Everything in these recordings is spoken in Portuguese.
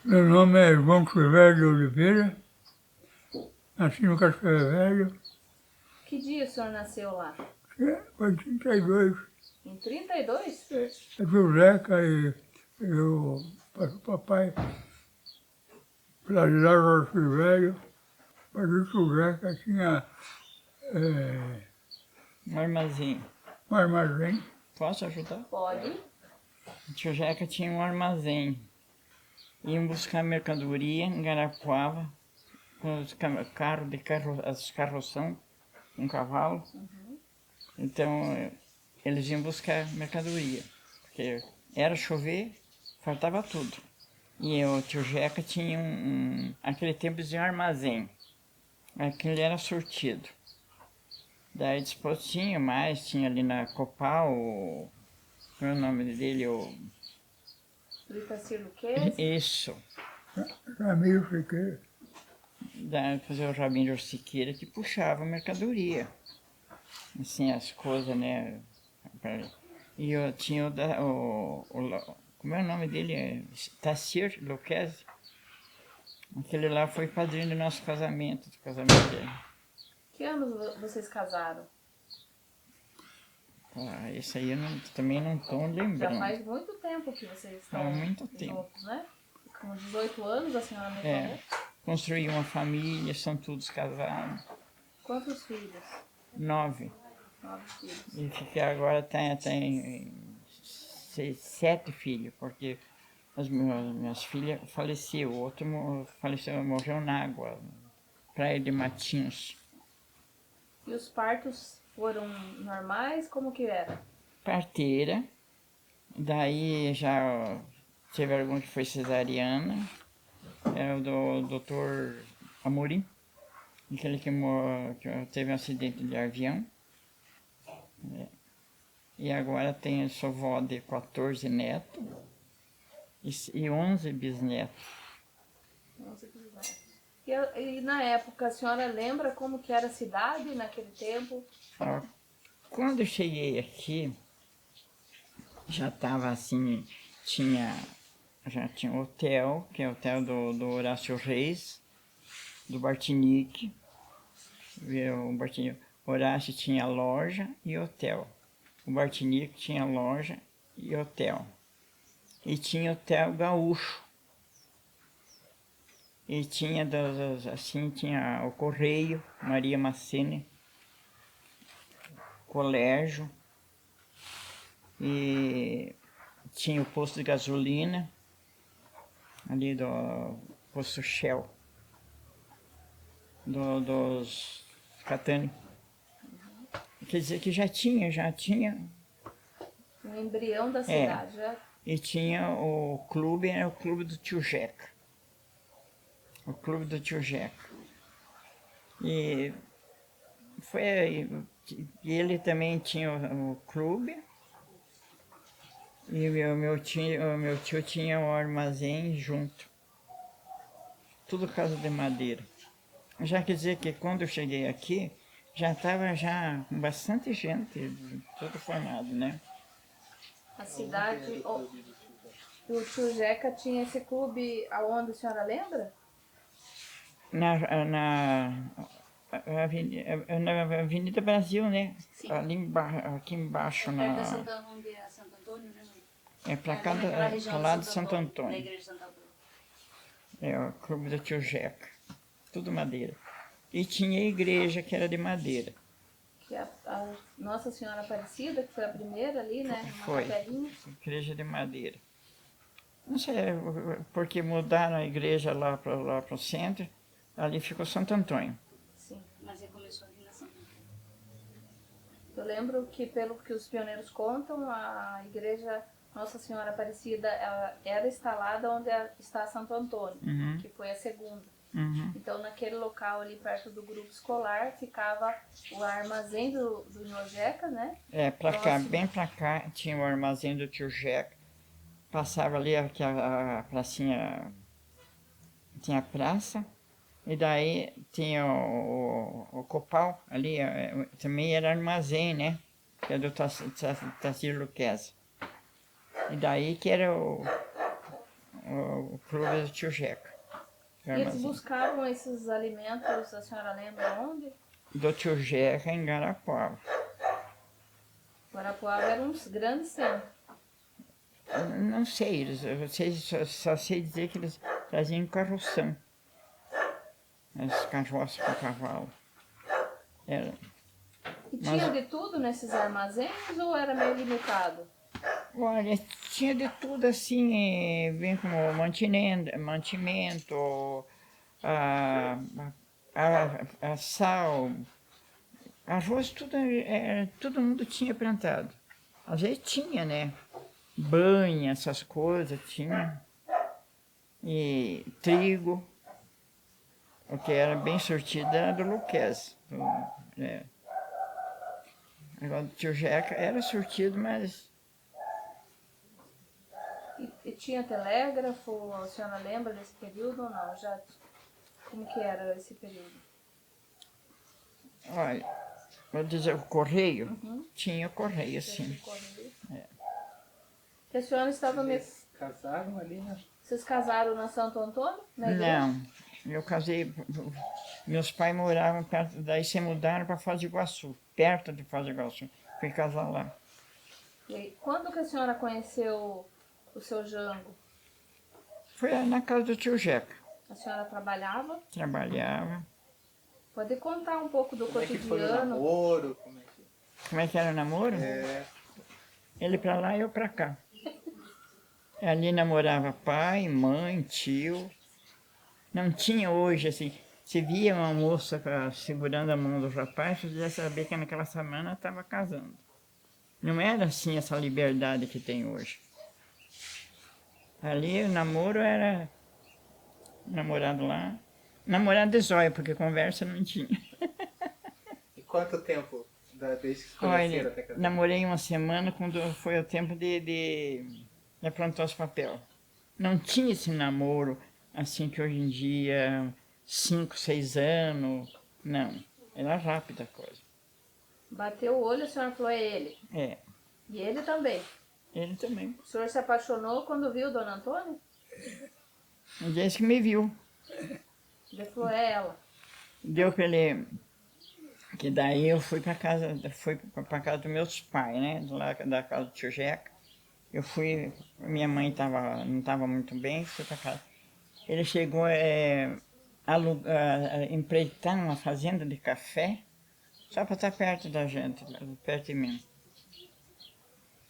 Meu nome é João Silvério de Oliveira, nasci no Cascavel Velho, Que dia o senhor nasceu lá? foi em 32. Em 32? Eu fui o Zeca e o papai para lá no Cascavel Velho, mas isso o Zeca tinha Um armazém. um armazém. Posso ajudar? Pode. O tio Jeca tinha um armazém. Iam buscar mercadoria em Garapuava, com os as carroção, um cavalo. Então, eles iam buscar mercadoria, porque era chover, faltava tudo. E o tio Jeca tinha aquele tempo de armazém. Aquele era sortido. Daí depois tinha mais, tinha ali na Copal, qual é o nome dele? Do Itacir Luquez? Isso. Ramiro Siqueira. Daí fazer o Rabinho de Siqueira que puxava mercadoria. Assim, as coisas, né? E eu tinha como é o nome dele? Itacir Luquez. Aquele lá foi padrinho do nosso casamento, do casamento dele. Que anos vocês casaram? Ah, esse aí eu também não estou Já lembrando. faz muito tempo que vocês estão Há muito tempo. juntos, né? Com 18 anos, a senhora me É, falou. construí uma família, são todos casados. Quantos filhos? 9. 9 filhos. E que agora tem 7 filhos, porque as minhas filhas faleceram, o outro faleceu, morreu na água, praia de Matinhos. E os partos foram normais? Como que era? Parteira, daí já teve algum que foi cesariana, é o do doutor Amorim, aquele que teve um acidente de avião. E agora tem, sou vó de 14 netos e 11 bisnetos. 11 bisnetos. E na época, a senhora lembra como que era a cidade naquele tempo? Quando eu cheguei aqui, já estava assim, já tinha hotel, que é o hotel do Horácio Reis, do Bartinique. O Horácio tinha loja e hotel. O Bartinique tinha loja e hotel. E tinha hotel gaúcho. E tinha, assim, tinha o Correio, Maria Macene, colégio, e tinha o posto de gasolina, ali do posto Shell, dos Catani. Quer dizer que já tinha. Um embrião da cidade, já. E tinha o clube, era o clube do tio Jeca. O clube do tio Jeca. E ele também tinha o clube. E o meu tio tinha um armazém junto. Tudo casa de madeira. Já quer dizer que quando eu cheguei aqui, já estava com bastante gente, tudo formado, né? A cidade... O tio Jeca tinha esse clube aonde a senhora lembra? Na Avenida Brasil, né? Sim. Aqui embaixo. Perto da onde é Santo Antônio, né? É para lá de Santo Antônio. Da igreja de Santo Antônio. É o clube do tio Jeca. Tudo madeira. E tinha a igreja que era de madeira. Que a Nossa Senhora Aparecida, que foi a primeira ali, né? Uma Foi. capelinha. Igreja de madeira. Não sei porque mudaram a igreja lá para o centro. Ali ficou Santo Antônio. Sim. Mas ele começou aqui na Santo Antônio. Eu lembro que, pelo que os pioneiros contam, a igreja Nossa Senhora Aparecida ela era instalada onde está Santo Antônio, que foi a segunda. Então, naquele local ali perto do grupo escolar, ficava o armazém do Nhô Jeca, né? É, bem pra cá, tinha o armazém do tio Jeca. Passava ali aqui a pracinha, tinha a praça. E daí tinha o Copal ali, também era armazém, né? Que é do Tacir Luquez. E daí que era o clube do tio Jeca. E eles buscavam esses alimentos, a senhora lembra onde? Do tio Jeca em Garapuava. Guarapuava era um grande centro. Eu não sei, só sei dizer que eles traziam carroção. As carroças com cavalo. Era. E tinha de tudo nesses armazéns ou era meio limitado? Olha, tinha de tudo assim, bem como mantimento, a sal, arroz, tudo, todo mundo tinha plantado. Às vezes tinha, né? Banha, essas coisas, tinha. E trigo, o que era bem sortido era do Luquez. Agora, do tio Jeca era sortido, mas... E tinha telégrafo, a senhora lembra desse período ou não? Já, como que era esse período? Olha, vou dizer, o correio, tinha correio, sim. É. E a senhora estava... Vocês casaram ali, né? Vocês casaram na Santo Antônio? Na igreja? Não, eu casei, meus pais moravam perto, daí se mudaram para Foz do Iguaçu, perto de Foz do Iguaçu, fui casar lá. E aí, quando que a senhora conheceu o seu Jango? Foi na casa do tio Jeca, A senhora trabalhava? trabalhava. Pode contar um pouco do Como é que foi o cotidiano? namoro? Como é que era o namoro? É, Ele para lá e eu para cá. Ali namorava pai, mãe, tio. Não tinha hoje, assim, se via uma moça segurando a mão do rapaz, você já sabia que naquela semana estava casando. Não era assim essa liberdade que tem hoje. Ali o namoro era namorado lá, namorado de zóio, porque conversa não tinha. e quanto tempo desde que se conheceram Olha, até casar? namorei uma semana quando foi o tempo de aprontar os papéis. Não tinha esse namoro assim que hoje em dia, 5, 6 anos, não. Era rápida a coisa. Bateu o olho, a senhora falou, é ele. É, E ele também. ele também. O senhor se apaixonou quando viu Dona Antônia? Um dia que me viu, Ele falou, é ela. deu pra ele... Que daí eu fui pra casa dos meus pais, né? Lá da casa do tio Jeca. Eu fui, minha mãe não estava muito bem, fui pra casa. Ele chegou a empreitar uma fazenda de café, só para estar perto da gente, perto de mim.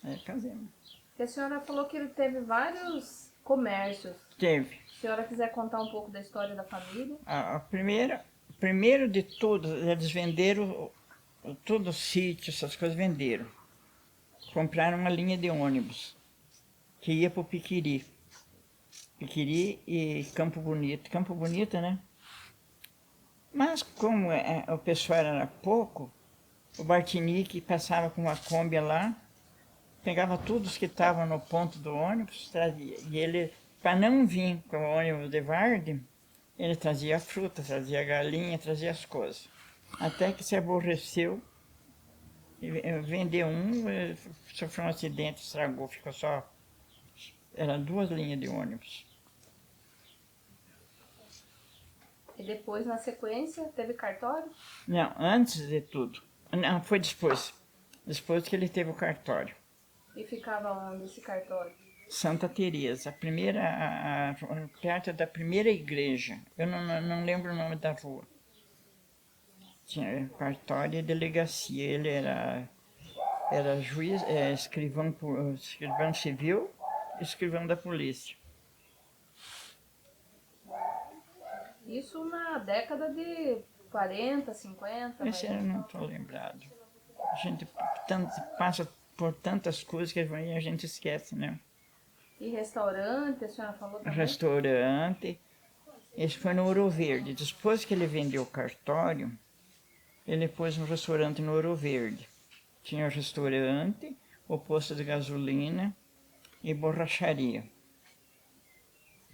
Aí casamos. E a senhora falou que ele teve vários comércios. Teve. Se a senhora quiser contar um pouco da história da família. Primeiro de tudo, eles venderam todo o sítio, essas coisas venderam. Compraram uma linha de ônibus que ia para o Piquiri. Piquiri e Campo Bonito. Campo Bonito, né? Mas como o pessoal era pouco, o Bartinique passava com uma Kombi lá, pegava todos que estavam no ponto do ônibus, trazia. E ele, para não vir com o ônibus de Varde, ele trazia fruta, trazia galinha, trazia as coisas. Até que se aborreceu, vendeu sofreu um acidente, estragou, ficou só... Eram 2 linhas de ônibus. E depois, na sequência, teve cartório? Não, antes de tudo. Não, foi depois. Depois que ele teve o cartório. E ficava onde esse cartório? Santa Teresa, perto da primeira igreja. Eu não lembro o nome da rua. Tinha cartório e delegacia. Ele era juiz, escrivão civil, escrivão da polícia. Isso na década de 40, 50. Esse eu não estou lembrado. A gente passa por tantas coisas que a gente esquece, né? E restaurante, a senhora falou também? Restaurante. Esse foi no Ouro Verde. Depois que ele vendeu o cartório, ele pôs um restaurante no Ouro Verde. Tinha o restaurante, o posto de gasolina e borracharia.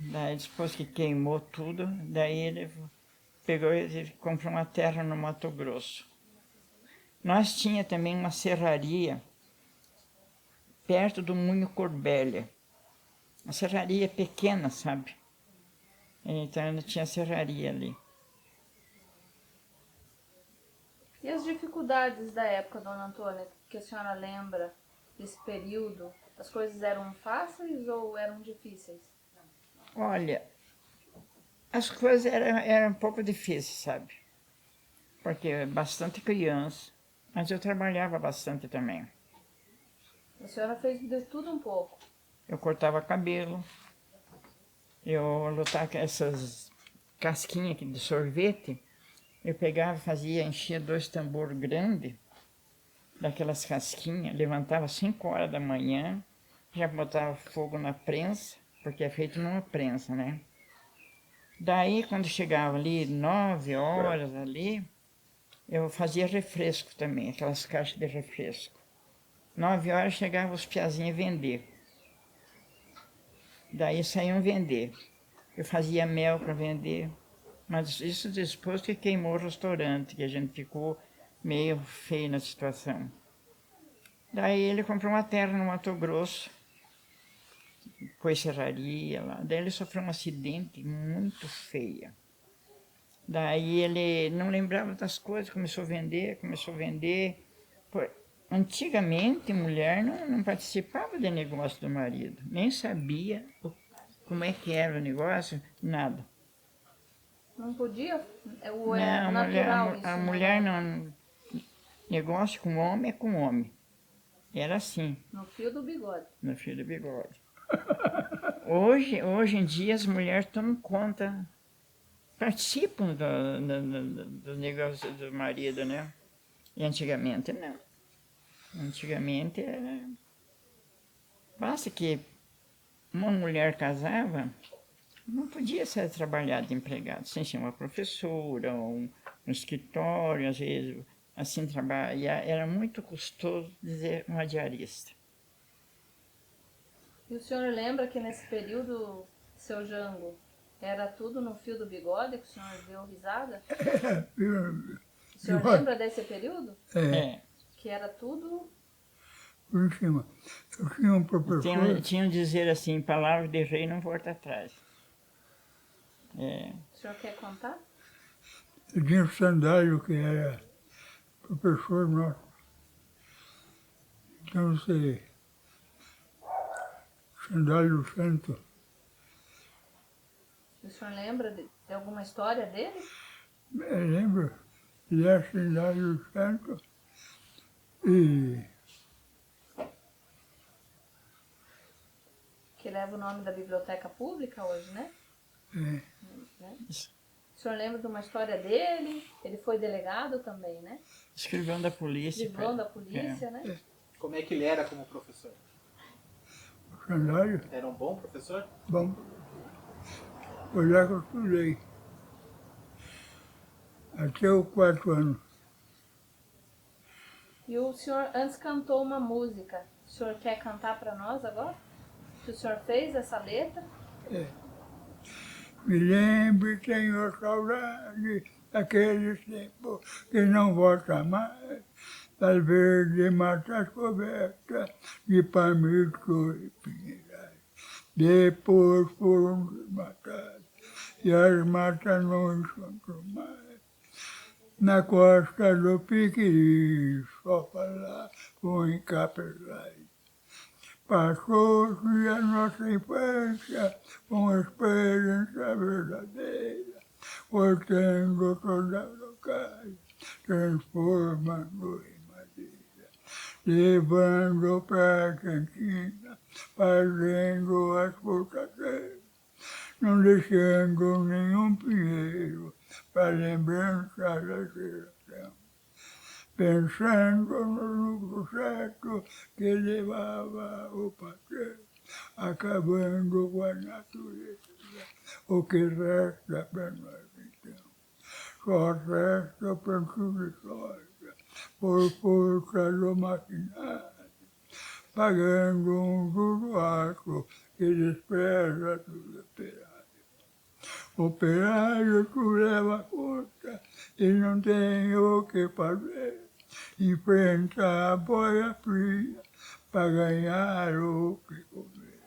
Daí depois que queimou tudo, daí ele pegou e comprou uma terra no Mato Grosso. Nós tinha também uma serraria perto do Munho Corbélia. uma serraria pequena, sabe? Então não tinha serraria ali. E as dificuldades da época, dona Antônia, que a senhora lembra desse período? As coisas eram fáceis ou eram difíceis? Olha, as coisas eram um pouco difíceis, sabe? Porque bastante criança, mas eu trabalhava bastante também. A senhora fez de tudo um pouco. Eu cortava cabelo, eu lutava com essas casquinhas aqui de sorvete, eu pegava, fazia, enchia 2 tambores grandes, daquelas casquinhas, levantava às 5 horas da manhã, já botava fogo na prensa, porque é feito numa prensa, né? Daí, quando chegava ali 9 horas ali, eu fazia refresco também, aquelas caixas de refresco. 9 horas chegavam os piazinhos a vender. Daí saíam vender. Eu fazia mel para vender, mas isso depois que queimou o restaurante, que a gente ficou meio feio na situação. Daí ele comprou uma terra no Mato Grosso, pôs serraria lá. Daí ele sofreu um acidente muito feio. Daí ele não lembrava das coisas, começou a vender. Pô, antigamente, mulher não participava do negócio do marido, nem sabia como é que era o negócio, nada. Não podia? Ou Não, é natural isso? a né? mulher não... Negócio com homem é com homem. Era assim, No fio do bigode. no fio do bigode. Hoje em dia as mulheres tomam conta, participam do negócio do marido, né? E antigamente não. Antigamente era... Basta que uma mulher casava, não podia ser trabalhada de empregado, sem ser uma professora, um escritório, às vezes, assim, trabalhar. Era muito custoso dizer uma diarista. E o senhor lembra que nesse período, seu Jango, era tudo no fio do bigode que o senhor deu risada? O senhor lembra desse período? É. Que era tudo... Por em cima. Eu tinha um professor, Tinham dizer assim, palavras de rei não volta atrás. É. O senhor quer contar? eu tinha um sandário que era professor nosso. Então, você... Sandário santo. O senhor lembra de alguma história dele? Eu lembro, ele era sandário santo e... Que leva o nome da biblioteca pública hoje, né? É, Né? O senhor lembra de uma história dele? Ele foi delegado também, né? Escrivão da polícia. Escrivão da polícia, né? Como é que ele era como professor? o sandário, Era um bom professor? bom, foi lá que eu estudei. Até o 4º ano. E o senhor antes cantou uma música. O senhor quer cantar para nós agora? Que o senhor fez essa letra? Me lembre, tenho saudade daqueles tempos que não volta mais, das verdes matas cobertas de palmitos e pinheirais. Depois foram desmatadas e as matas não encontram mais. Na costa do Piquiri, só falar com encapelais. Passou-se a nossa infância com esperança verdadeira, cortando toda a locais, transformando em madeira, levando para a cantina, fazendo as portadeiras, não deixando nenhum pinheiro para lembrança da geração. Pensando no lucro certo que levava o patrão, acabando com a natureza, o que resta para nós então. Só resta para tudo história, por força do maquinário, pagando um juro alto que despreza tudo operário. Operário que leva a conta e não tem o que fazer. Enfrenta a boia fria para ganhar o que comer.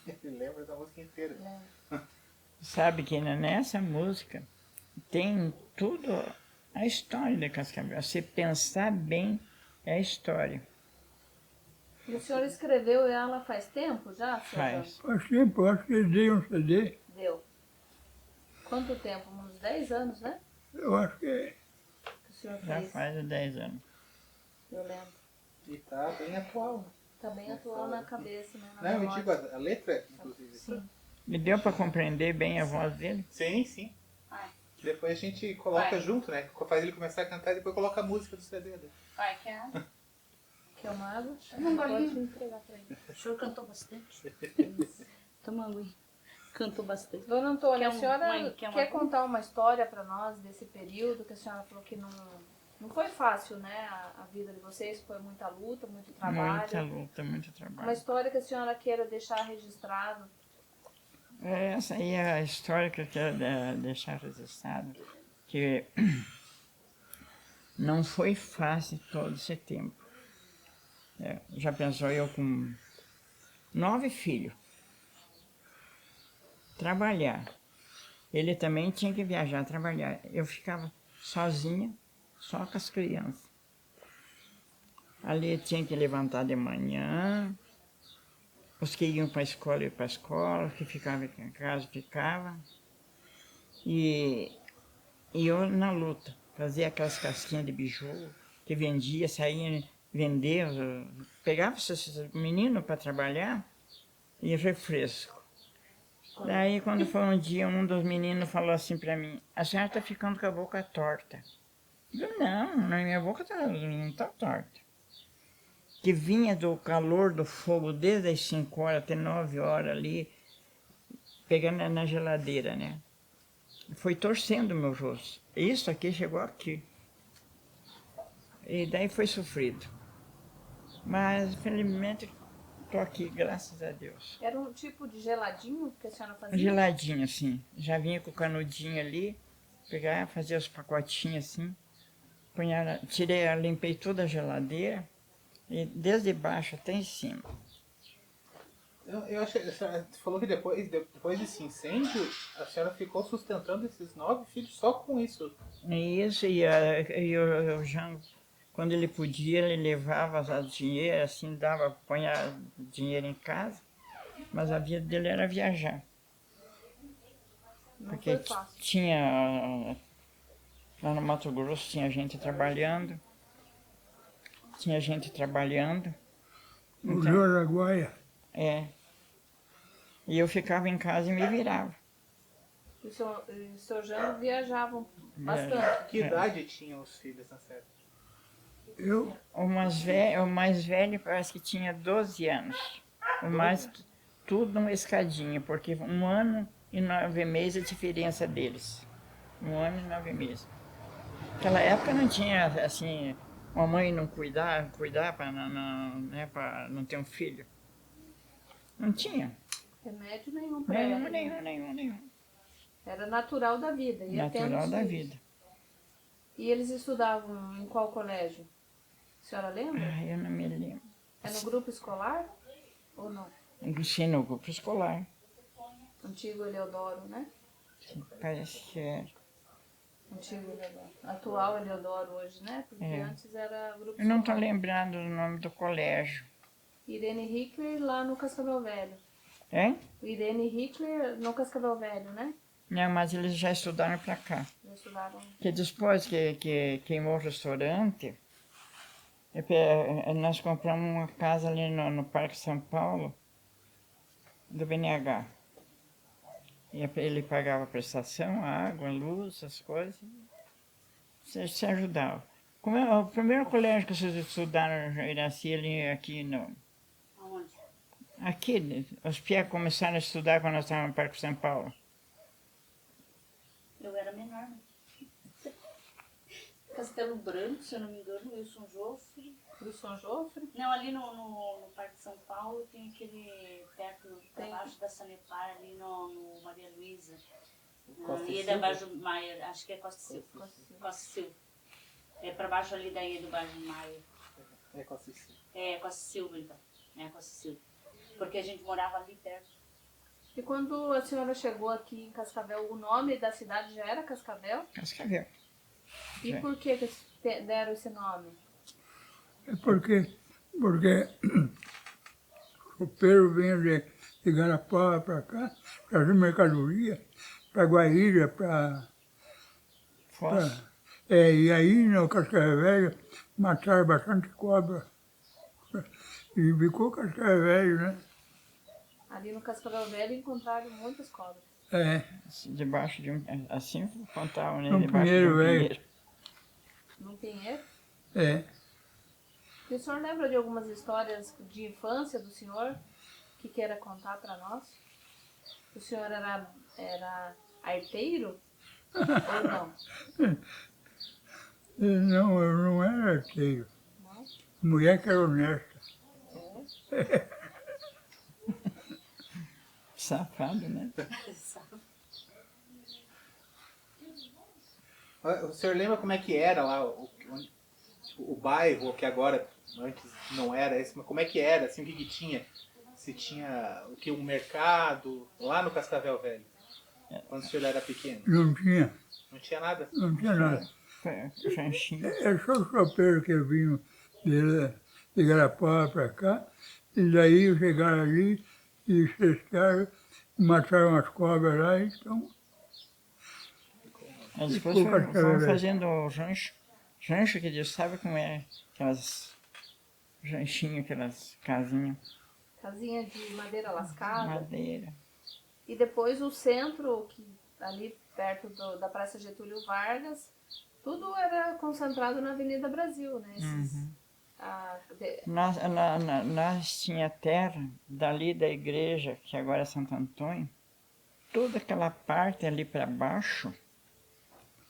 Ele lembra da música inteira. Sabe que nessa música tem tudo a história de Cascavel. Se pensar bem, é a história. E o senhor escreveu ela faz tempo já, seu Faz. Faz tempo, acho que dei um CD. Jean? Deu. Quanto tempo? Uns 10 anos, né? Eu acho que Que o senhor Já fez. faz 10 anos. Eu lembro. E tá bem atual, né? Tá bem atual na cabeça, né? Na Não, eu memória. digo a letra, inclusive. Sim. Me deu para compreender bem a voz dele? Sim, sim. Vai, Depois a gente coloca Vai. junto, né? Faz ele começar a cantar e depois coloca a música do CD dele. vai, quer? Quer uma água? Não, Pode golinho. entregar pra ele. O senhor cantou bastante. Toma água aí. Cantou bastante. Dona Antônia, Quer a senhora mãe, quer quer uma- contar uma história para nós desse período que a senhora falou que não foi fácil, né? A vida de vocês foi muita luta, muito trabalho. Muita luta, muito Uma trabalho. história que a senhora queira deixar registrado. Essa aí é a história que eu quero deixar registrado, que não foi fácil todo esse tempo. Já pensou eu com 9 filhos, trabalhar. Ele também tinha que viajar, trabalhar. Eu ficava sozinha, só com as crianças. Ali tinha que levantar de manhã, os que iam para a escola iam para a escola, os que ficavam em casa ficavam. E eu na luta, fazia aquelas casquinhas de biju que vendia, saía vender, pegava esses meninos para trabalhar e refresco. Daí quando foi um dia, um dos meninos falou assim para mim, a senhora está ficando com a boca torta. Eu, não, na minha boca não está torta. Que vinha do calor do fogo desde as 5 horas até 9 horas ali, pegando na geladeira, né? Foi torcendo meu rosto. Isso aqui chegou aqui. E daí foi sofrido. Mas, felizmente, estou aqui, graças a Deus. Era um tipo de geladinho que a senhora fazia? Geladinho, assim. Já vinha com o canudinho ali, pegar, fazia os pacotinhos assim. Punha, limpei toda a geladeira, e desde baixo até em cima. Eu achei, a senhora falou que depois desse incêndio, a senhora ficou sustentando esses 9 filhos só com isso. Isso, o Jean, quando ele podia, ele levava dinheiro, assim, punha dinheiro em casa, mas a vida dele era viajar. Não Porque foi fácil. tinha, lá no Mato Grosso, tinha gente trabalhando, o Então, Joraguaia. E eu ficava em casa e me virava. E o seu Jean viajavam bastante. Que idade tinham os filhos, na certa? Eu, O mais velho parece que tinha 12 anos. O mais, tudo numa escadinha, porque 1 ano e 9 meses a diferença deles. 1 ano e 9 meses. Naquela época não tinha, assim, uma mãe não cuidar para né, não ter um filho. Não tinha. Remédio nenhum pra Nenhum. Era natural da vida. Ia tendo Natural os da filhos. vida. E eles estudavam em qual colégio? A senhora lembra? Eu não me lembro. É no grupo escolar ou não? Ensino no grupo escolar. Antigo Eleodoro, né? Parece que era. Antigo Eleodoro. Atual Eleodoro hoje, né? Porque É. antes era grupo Eu não estou escolar. lembrando o nome do colégio. Irene Hickler lá no Cascavel Velho. Hein? Irene Hickler no Cascavel Velho, né? Não, mas eles já estudaram para cá. Já estudaram. Que depois que queimou o restaurante, nós compramos uma casa ali no Parque São Paulo, do BNH. E ele pagava a prestação, a água, a luz, as coisas. Se ajudava. Como é o primeiro colégio que vocês estudaram, Iraci, ali aqui no... Aonde? Aqui, os piá começaram a estudar quando nós estávamos no Parque São Paulo. Eu era menor, né? Castelo Branco, se eu não me engano, Wilson Joffre. Wilson Joffre. Não, ali no Parque São Paulo tem aquele perto, abaixo da Sanepar, ali no Maria Luísa. Costa Ali é Silva? da Baixo Maia, acho que é Costa Silva. Costa Silva. É pra baixo ali daí do Baixo Maia. É Costa Silva. É Costa Silva, então. É Costa Silva. Porque a gente morava ali perto. E quando a senhora chegou aqui em Cascavel, o nome da cidade já era Cascavel? Cascavel. E Já. por que deram esse nome? É porque o Pedro vinha de Garapó para cá, trazer mercadoria para Guaíra, Foz. e aí no Cascavel Velho mataram bastante cobra. E ficou Cascavel Velho, né? Ali no Cascavel Velho encontraram muitas cobras. É, Debaixo de um. Assim contavam, né? Um Debaixo de pinheiro um velho. pinheiro. Num pinheiro. é. E o senhor lembra de algumas histórias de infância do senhor que queira contar para nós? O senhor era arteiro ou não? Não, eu não era arteiro. Não? Mulher que era honesta. Safado, né? O senhor lembra como é que era lá, o bairro, que agora, antes não era esse, mas como é que era, assim, o que tinha? Se tinha o que, um mercado, lá no Cascavel Velho, quando o senhor era pequeno? Não tinha, Não tinha nada? não tinha nada. Ranchinho. É só os tropeiros que vinham de Garapó para cá, e daí chegaram ali e pescaram, mataram as cobras lá, então Aí depois ficou Cascavel foram Velho. fazendo o rancho. Rancho que Deus sabe como é. Aquelas ranchinhos, aquelas casinhas, Casinha de madeira lascada. madeira. E depois o centro, que ali perto da Praça Getúlio Vargas, tudo era concentrado na Avenida Brasil, né? Nós tinha terra dali da igreja, que agora é Santo Antônio, toda aquela parte ali para baixo,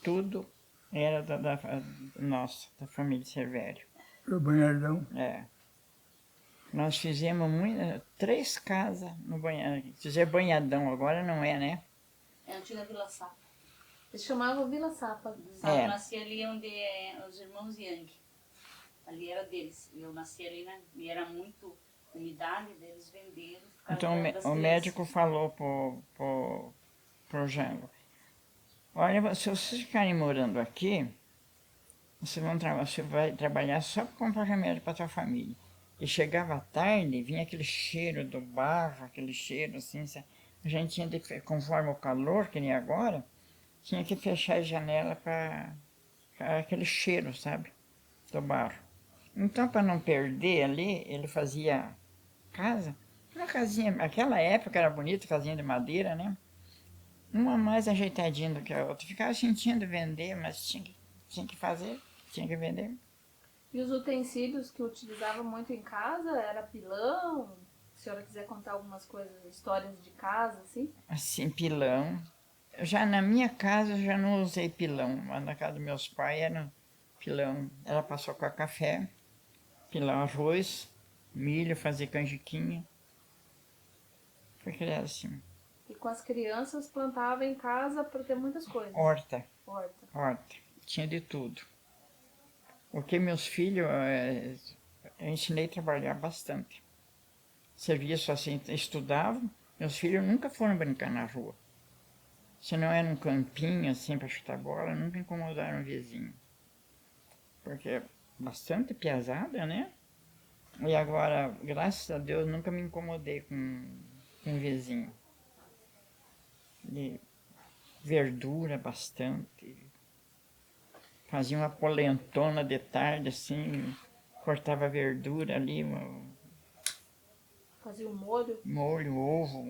tudo era nossa, da família Cervério. O banhadão. É. Nós fizemos 3 casas no banhadão. Dizer banhadão agora não é, né? É a antiga Vila Sapa. Eles chamavam Vila Sapa. Sabe, É. eu nasci ali onde é os irmãos Yang. Ali era deles. Eu nasci ali, né? E era muito umidade, deles venderam. por causa Então das o crianças. médico falou pro Jango, olha, se vocês ficarem morando aqui, você vai trabalhar só para comprar remédio para sua família. E chegava à tarde, vinha aquele cheiro do barro, aquele cheiro assim, a gente tinha de, conforme o calor, que nem agora, tinha que fechar a janela para aquele cheiro, sabe, do barro. Então, para não perder ali, ele fazia casa, uma casinha, aquela época era bonita, casinha de madeira, né? Uma mais ajeitadinha do que a outra. Ficava sentindo vender, mas tinha que fazer, tinha que vender. E os utensílios que utilizavam muito em casa era pilão. Se a senhora quiser contar algumas coisas, histórias de casa, assim. Assim, pilão. Já na minha casa eu já não usei pilão, mas na casa dos meus pais era pilão. Ela passou com café, pilão arroz, milho, fazer canjiquinha. Foi criado assim. E com as crianças plantava em casa para ter muitas coisas. Horta, Horta. tinha de tudo. Porque meus filhos, eu ensinei a trabalhar bastante. Serviço assim, estudavam. Meus filhos nunca foram brincar na rua. Se não era um campinho assim para chutar bola, nunca incomodaram o vizinho. Porque é bastante pesada, né? E agora, graças a Deus, nunca me incomodei com o vizinho. E verdura bastante. Fazia uma polentona de tarde, assim, cortava verdura ali, Fazia um molho. molho, ovo,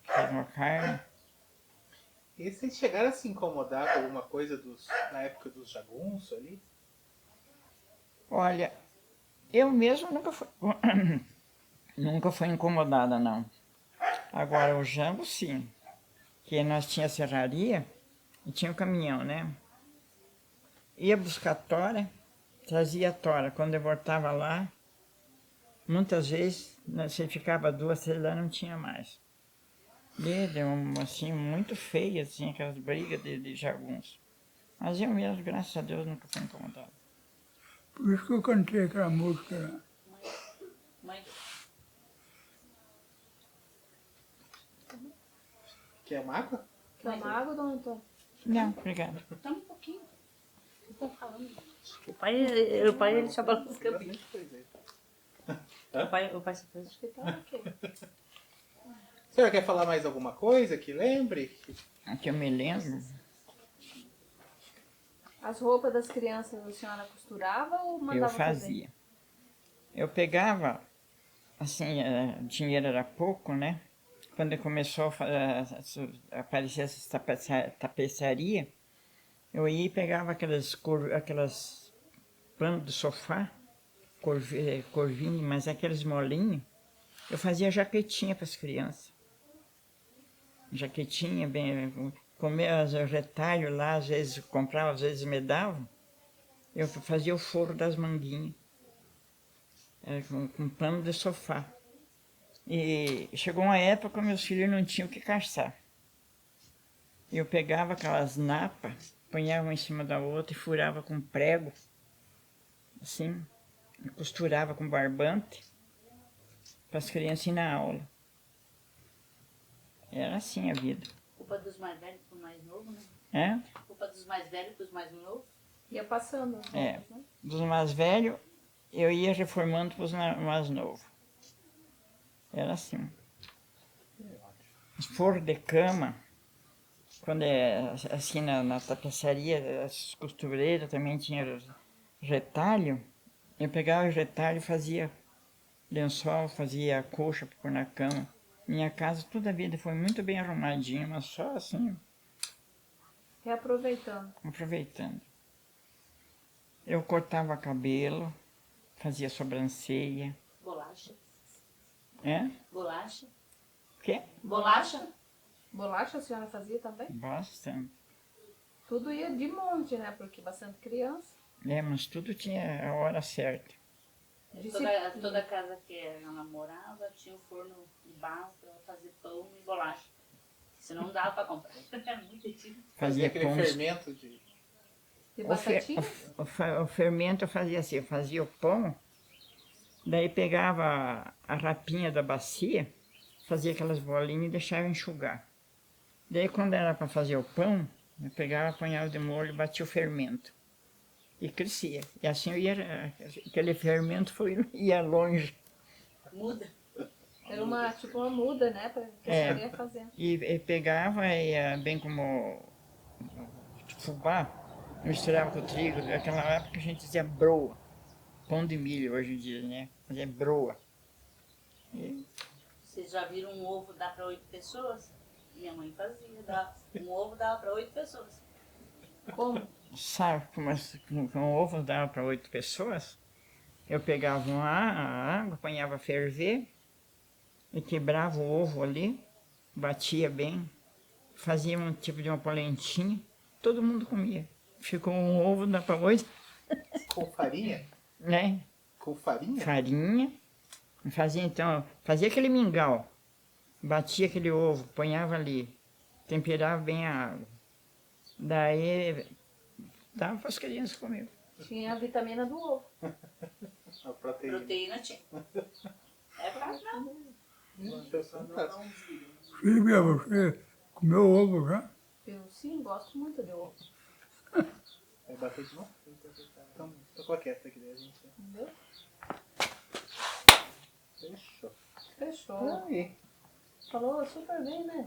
fazia uma carne. E vocês chegaram a se incomodar com alguma coisa na época dos jagunços ali? Olha, eu mesmo nunca fui incomodada, não. Agora, o Jango, sim. Que nós tinha serraria e tinha o caminhão, né? Ia buscar tora, trazia a tora. Quando eu voltava lá, muitas vezes, você ficava 2, 3 lá, não tinha mais. E deu assim, muito feia, assim, aquelas brigas de jagunço. Mas eu mesmo, graças a Deus, nunca fui incomodado. Por isso que eu cantei aquela música lá. Mãe, Quer uma água? Quer uma água, dona Antônia? Não, obrigada. Toma um pouquinho. O que tá falando? O pai ele só fala dos campinhos. O pai só fez. Acho que tá ok. A senhora quer falar mais alguma coisa que lembre? Que eu me lembro. As roupas das crianças a senhora costurava ou mandava Eu fazia. Eu pegava, assim, dinheiro era pouco, né? Quando começou a aparecer essa tapeçaria, eu ia e pegava aquelas panos do sofá, corvinho, mas aqueles molinhos, eu fazia jaquetinha para as crianças. Jaquetinha, bem, comia os retalhos lá, às vezes comprava, às vezes me davam. Eu fazia o forro das manguinhas, com pano de sofá. E chegou uma época que meus filhos não tinham o que caçar. Eu pegava aquelas napas, punhava uma em cima da outra e furava com prego, assim, e costurava com barbante, para as crianças ir na aula. Era assim a vida. Culpa dos mais velhos pro mais novo, né? É? Culpa dos mais velhos pros mais novos. Ia passando as É. roupas, né? Dos mais velhos, eu ia reformando para os mais novos. Era assim. Os forros de cama, quando assim na tapeçaria, as costureiras também tinham retalho, eu pegava o retalho e fazia lençol, fazia colcha para pôr na cama. Minha casa toda a vida foi muito bem arrumadinha, mas só assim, Reaproveitando. aproveitando. Eu cortava cabelo, fazia sobrancelha. Bolacha. É? Bolacha. O quê? Bolacha. Bolacha a senhora fazia também? Bastante. Tudo ia de monte, né? Porque bastante criança. É, mas tudo tinha a hora certa. Toda casa que ela namorava tinha um forno de barro para fazer pão e bolacha. Senão não dava para comprar. Era muito difícil. Fazia Fazia aquele pão. fermento de... De O, fe- batatinha? o fermento eu fazia assim, eu fazia o pão, daí pegava a rapinha da bacia, fazia aquelas bolinhas e deixava enxugar. Daí quando era para fazer o pão, eu pegava, apanhava de molho e batia o fermento. E crescia. E assim eu ia, aquele fermento ia longe. Muda. Era tipo uma muda, né? Pra que a É. senhora ia fazendo. E pegava, bem como fubá, misturava com trigo. Naquela época a gente dizia broa. Pão de milho hoje em dia, né? Mas é broa. E Vocês já viram um ovo dar para 8 pessoas? Minha mãe fazia. Um ovo dava para 8 pessoas. Como? sabe, com ovo dava para 8 pessoas. Eu pegava a água, apanhava a ferver, e quebrava o ovo ali, batia bem, fazia um tipo de uma polentinha, todo mundo comia. Ficou um ovo, dá para 8, Com farinha? né? Com farinha? Farinha, fazia aquele mingau, batia aquele ovo, ponhava ali, temperava bem a água. Daí dava para as crianças comer. Tinha a vitamina do ovo. A proteína. Proteína tinha. É fácil, não. Silvia, você comeu ovo já? Eu sim, gosto muito de ovo. Vai bater de novo? Então, tô quieta aqui, daí a gente... Entendeu? Fechou. Fechou. Aí. Falou super bem, né?